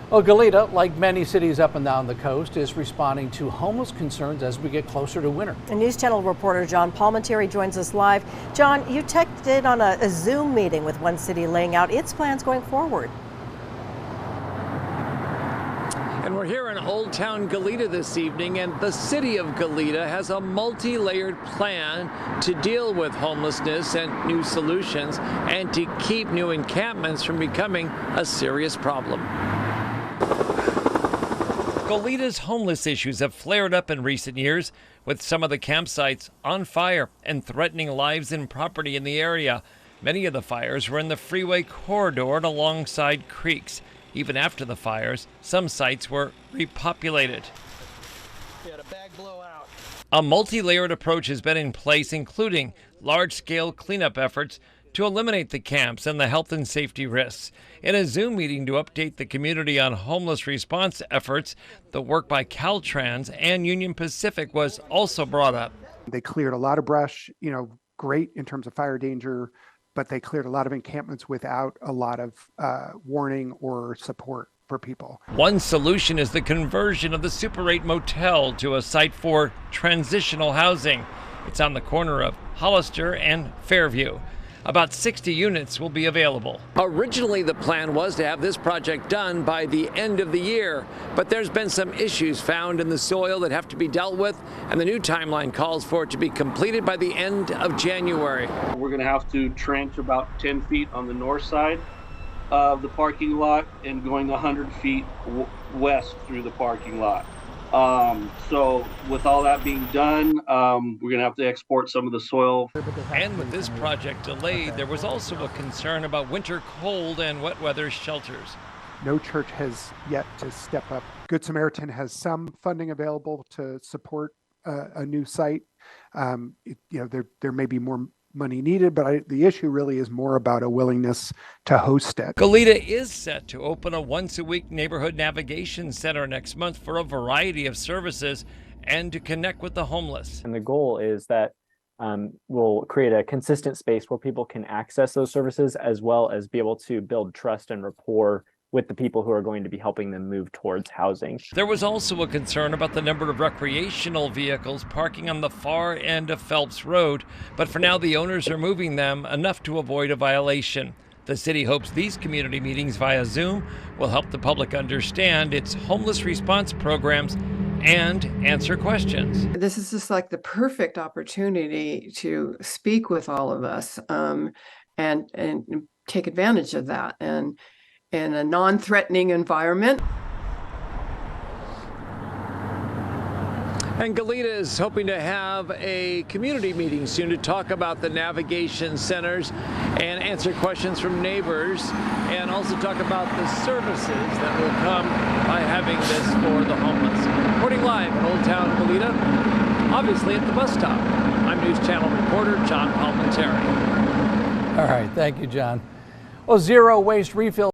Well, Goleta, like many cities up and down the coast, is responding to homeless concerns as we get closer to winter. And News Channel reporter John Palmentieri joins us live. John, you checked in on a Zoom meeting with one city laying out its plans going forward. And we're here in Old Town Goleta this evening, and the city of Goleta has a multi-layered plan to deal with homelessness and new solutions and to keep new encampments from becoming a serious problem. Goleta's homeless issues have flared up in recent years, with some of the campsites on fire and threatening lives and property in the area. Many of the fires were in the freeway corridor and alongside creeks. Even after the fires, some sites were repopulated. We had a bag blowout. A multi-layered approach has been in place, including large-scale cleanup efforts to eliminate the camps and the health and safety risks. In a Zoom meeting to update the community on homeless response efforts, the work by Caltrans and Union Pacific was also brought up. They cleared a lot of brush, great in terms of fire danger, but they cleared a lot of encampments without a lot of warning or support for people. One solution is the conversion of the Super 8 motel to a site for transitional housing. It's on the corner of Hollister and Fairview. About 60 units will be available. Originally, the plan was to have this project done by the end of the year, but there's been some issues found in the soil that have to be dealt with, and the new timeline calls for it to be completed by the end of January. We're going to have to trench about 10 feet on the north side of the parking lot and going 100 feet west through the parking lot. So with all that being done, we're going to have to export some of the soil. And with this project delayed, there was also a concern about winter cold and wet weather shelters. No church has yet to step up. Good Samaritan has some funding available to support a new site. There may be more money needed, but the issue really is more about a willingness to host it. Goleta is set to open a once-a-week neighborhood navigation center next month for a variety of services and to connect with the homeless. And the goal is that we'll create a consistent space where people can access those services, as well as be able to build trust and rapport with the people who are going to be helping them move towards housing. There was also a concern about the number of recreational vehicles parking on the far end of Phelps Road, but for now the owners are moving them enough to avoid a violation. The city hopes these community meetings via Zoom will help the public understand its homeless response programs and answer questions. This is just like the perfect opportunity to speak with all of us and take advantage of that and in a non-threatening environment. And Goleta is hoping to have a community meeting soon to talk about the navigation centers and answer questions from neighbors, and also talk about the services that will come by having this for the homeless. Reporting live in Old Town Goleta, obviously at the bus stop, I'm News Channel reporter John Palmentieri. All right, thank you, John. Well, zero waste refill